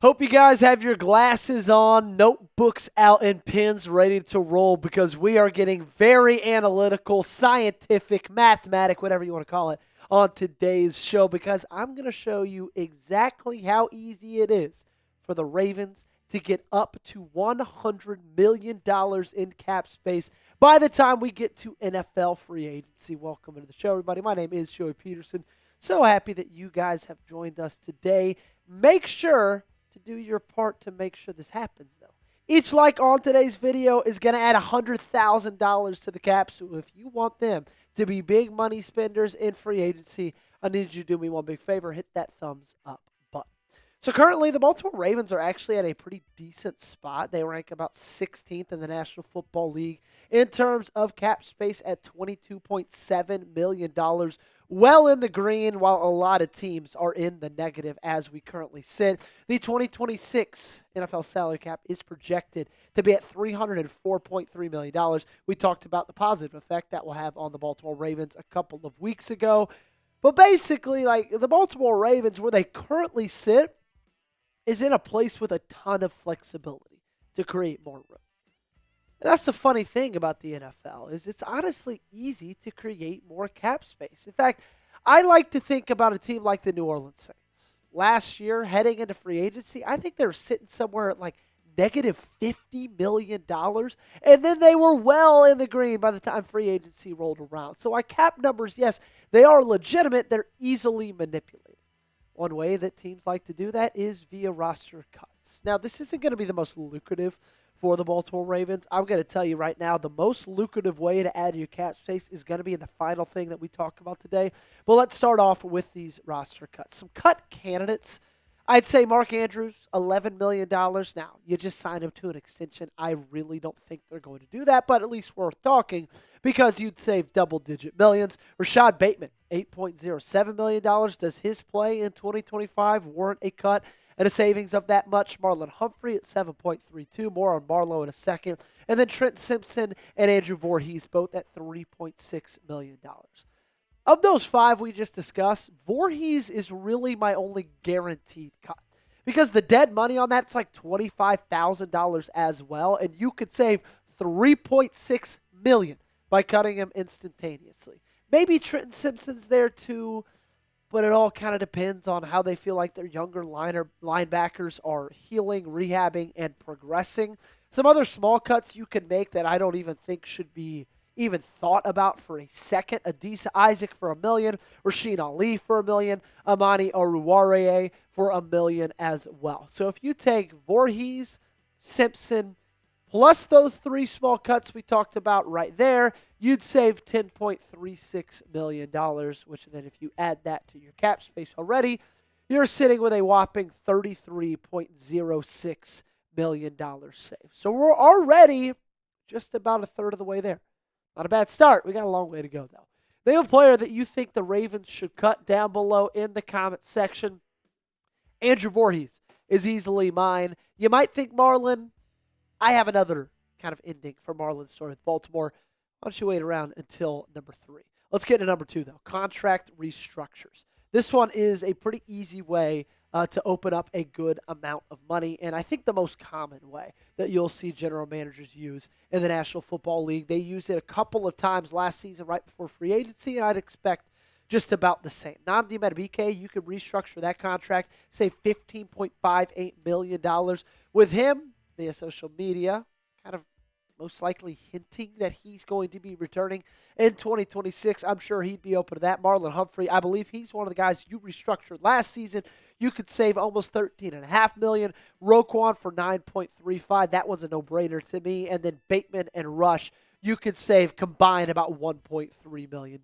Hope you guys have your glasses on, notebooks out, and pens ready to roll because we are getting very analytical, scientific, mathematic, whatever you want to call it, on today's show because I'm going to show you exactly how easy it is for the Ravens to get up to $100 million in cap space by the time we get to NFL free agency. Welcome to the show, everybody. My name is Joey Peterson. So happy that you guys have joined us today. Make sure to do your part to make sure this happens, though. Each like on today's video is going to add $100,000 to the cap. So if you want them to be big money spenders in free agency, I need you to do me one big favor. Hit that thumbs up button. So currently, the Baltimore Ravens are actually at a pretty decent spot. They rank about 16th in the National Football League in terms of cap space at $22.7 million. Well in the green, while a lot of teams are in the negative as we currently sit. The 2026 NFL salary cap is projected to be at $304.3 million. We talked about the positive effect that will have on the Baltimore Ravens a couple of weeks ago. But basically, like the Baltimore Ravens, where they currently sit, is in a place with a ton of flexibility to create more room. And that's the funny thing about the NFL is it's honestly easy to create more cap space. In fact, I like to think about a team like the New Orleans Saints. Last year, heading into free agency, I think they were sitting somewhere at like negative $50 million. And then they were well in the green by the time free agency rolled around. So my cap numbers, yes, they are legitimate. They're easily manipulated. One way that teams like to do that is via roster cuts. Now, this isn't going to be the most lucrative for the Baltimore Ravens. I'm going to tell you right now, the most lucrative way to add your cap space is going to be in the final thing that we talk about today. But let's start off with these roster cuts. Some cut candidates. I'd say Mark Andrews, $11 million. Now, you just signed him to an extension. I really don't think they're going to do that, but at least worth talking because you'd save double-digit millions. Rashod Bateman, $8.07 million. Does his play in 2025 warrant a cut and a savings of that much? Marlon Humphrey at 7.32. More on Marlowe in a second. And then Trenton Simpson and Andrew Vorhees, both at $3.6 million. Of those five we just discussed, Vorhees is really my only guaranteed cut. Because the dead money on that's like $25,000 as well, and you could save $3.6 million by cutting him instantaneously. Maybe Trenton Simpson's there too, but it all kind of depends on how they feel like their younger linebackers are healing, rehabbing, and progressing. Some other small cuts you can make that I don't even think should be even thought about for a second. Adisa Isaac for $1 million, Rasheen Ali for $1 million, Amani Oruwariye for $1 million as well. So if you take Vorhees, Simpson, plus those three small cuts we talked about right there, you'd save $10.36 million, which then if you add that to your cap space already, you're sitting with a whopping $33.06 million save. So we're already just about a third of the way there. Not a bad start. We got a long way to go, though. Name a player that you think the Ravens should cut down below in the comment section. Andrew Vorhees is easily mine. You might think Marlon. I have another kind of ending for Marlon's story with Baltimore. Why don't you wait around until number 3? Let's get to number 2, though. Contract restructures. This one is a pretty easy way to open up a good amount of money, and I think the most common way that you'll see general managers use in the National Football League. They used it a couple of times last season right before free agency, and I'd expect just about the same. Nnamdi Madubuike, you could restructure that contract, save $15.58 million. With him, via social media, kind of most likely hinting that he's going to be returning in 2026. I'm sure he'd be open to that. Marlon Humphrey, I believe he's one of the guys you restructured last season. You could save almost $13.5 million. Roquan for $9.35. That was a no-brainer to me. And then Bateman and Rush, you could save combined about $1.3 million.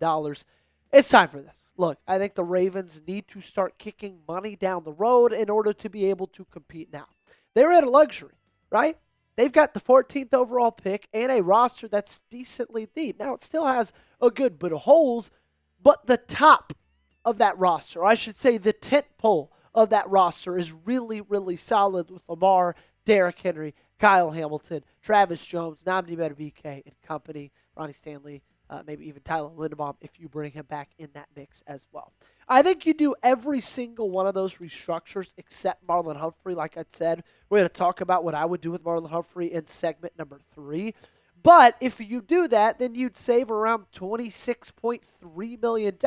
It's time for this. Look, I think the Ravens need to start kicking money down the road in order to be able to compete now. They're at a luxury, right? They've got the 14th overall pick and a roster that's decently deep. Now, it still has a good bit of holes, but the top of that roster, or I should say the tent pole of that roster, is really, really solid with Lamar, Derrick Henry, Kyle Hamilton, Travis Jones, Nnamdi Madubuike and company, Ronnie Stanley, maybe even Tyler Linderbaum if you bring him back in that mix as well. I think you do every single one of those restructures except Marlon Humphrey. Like I said, we're going to talk about what I would do with Marlon Humphrey in segment number 3. But if you do that, then you'd save around $26.3 million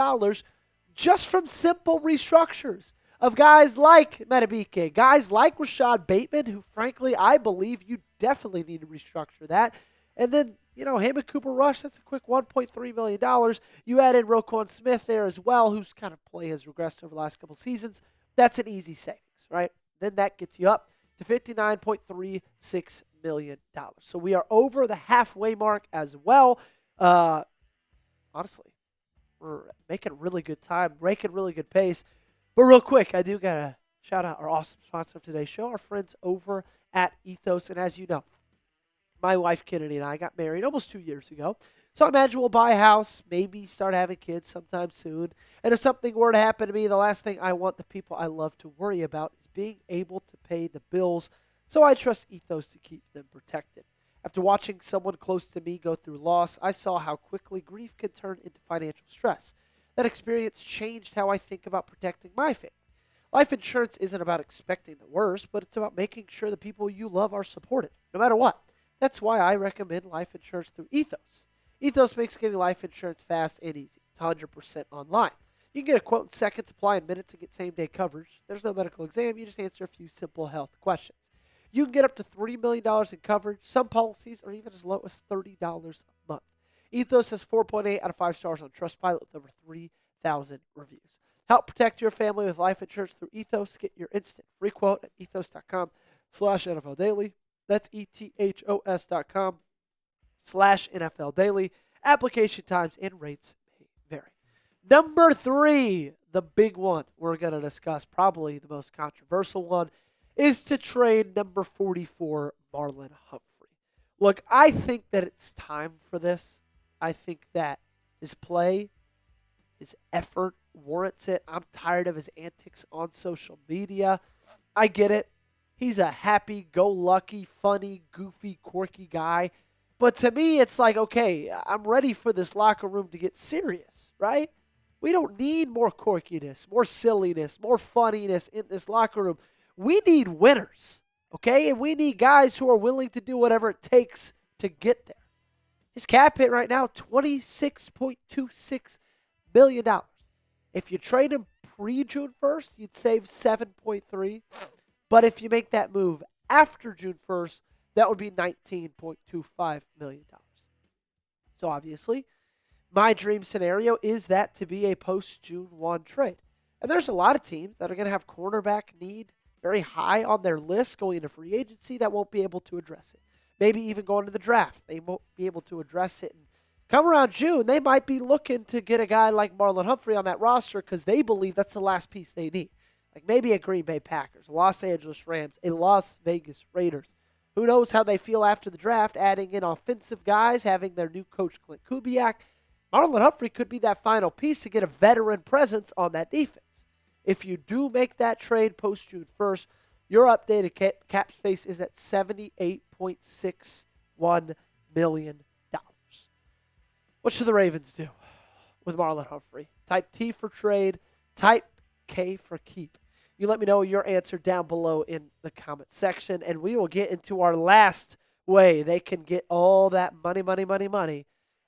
just from simple restructures of guys like Madubuike, guys like Rashod Bateman, who frankly I believe you definitely need to restructure that. And then, him and Cooper Rush, that's a quick $1.3 million. You add in Roquan Smith there as well, whose kind of play has regressed over the last couple seasons. That's an easy savings, right? Then that gets you up to $59.36 million. So we are over the halfway mark as well. Honestly, we're making really good time, breaking really good pace. But real quick, I do got to shout out our awesome sponsor of today's show, our friends over at Ethos. And as you know, my wife Kennedy and I got married almost 2 years ago. So I imagine we'll buy a house, maybe start having kids sometime soon. And if something were to happen to me, the last thing I want the people I love to worry about is being able to pay the bills. So I trust Ethos to keep them protected. After watching someone close to me go through loss, I saw how quickly grief can turn into financial stress. That experience changed how I think about protecting my family. Life insurance isn't about expecting the worst, but it's about making sure the people you love are supported, no matter what. That's why I recommend life insurance through Ethos. Ethos makes getting life insurance fast and easy. It's 100% online. You can get a quote in seconds, apply in minutes, and get same-day coverage. There's no medical exam. You just answer a few simple health questions. You can get up to $3 million in coverage. Some policies are even as low as $30 a month. Ethos has 4.8 out of 5 stars on Trustpilot with over 3,000 reviews. Help protect your family with life insurance through Ethos. Get your instant free quote at ethos.com/NFL Daily. That's ethos.com/NFL Daily. Application times and rates may vary. Number 3, the big one we're going to discuss, probably the most controversial one, is to trade number 44, Marlon Humphrey. Look, I think that it's time for this. I think that his play, his effort warrants it. I'm tired of his antics on social media. I get it. He's a happy-go-lucky, funny, goofy, quirky guy. But to me, it's like, okay, I'm ready for this locker room to get serious, right? We don't need more quirkiness, more silliness, more funniness in this locker room. We need winners, okay? And we need guys who are willing to do whatever it takes to get there. His cap hit right now, $26.26 billion. If you trade him pre-June 1st, you'd save $7.3. But if you make that move after June 1st, that would be $19.25 million. So obviously, my dream scenario is that to be a post-June 1 trade. And there's a lot of teams that are going to have cornerback need very high on their list going into free agency that won't be able to address it. Maybe even going to the draft, they won't be able to address it. And come around June, they might be looking to get a guy like Marlon Humphrey on that roster because they believe that's the last piece they need. Like maybe a Green Bay Packers, a Los Angeles Rams, a Las Vegas Raiders. Who knows how they feel after the draft, adding in offensive guys, having their new coach Clint Kubiak. Marlon Humphrey could be that final piece to get a veteran presence on that defense. If you do make that trade post-June 1st, your updated cap space is at $78.61 million. What should the Ravens do with Marlon Humphrey? Type T for trade, type K for keep. You let me know your answer down below in the comment section, and we will get into our last way they can get all that money,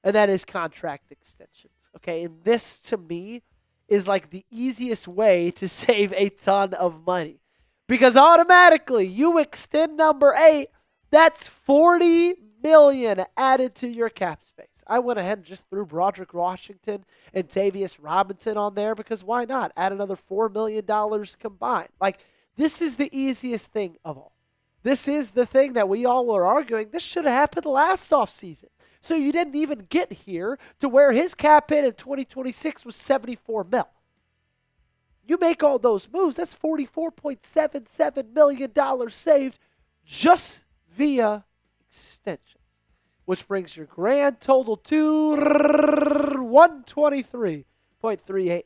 and that is contract extensions. Okay, and this to me is like the easiest way to save a ton of money because automatically you extend number 8, that's $40 million added to your cap space. I went ahead and just threw Broderick Washington and Tavius Robinson on there because why not? Add another $4 million combined. Like, this is the easiest thing of all. This is the thing that we all were arguing. This should have happened last offseason. So you didn't even get here to where his cap hit in 2026 was $74 million. You make all those moves, that's $44.77 million saved just via extension. Which brings your grand total to $123.38 million.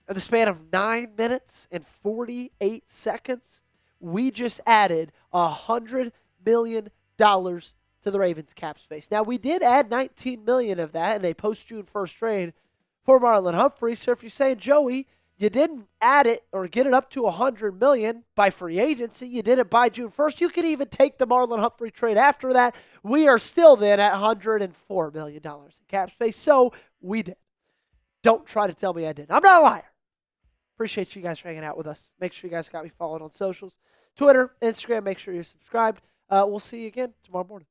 In the span of 9 minutes and 48 seconds, we just added $100 million to the Ravens cap space. Now, we did add $19 million of that in a post-June 1st trade for Marlon Humphrey. So if you're saying, Joey, you didn't add it or get it up to $100 million by free agency, you did it by June 1st, you could even take the Marlon Humphrey trade after that. We are still then at $104 million in cap space. So we did. Don't try to tell me I didn't. I'm not a liar. Appreciate you guys for hanging out with us. Make sure you guys got me followed on socials. Twitter, Instagram. Make sure you're subscribed. We'll see you again tomorrow morning.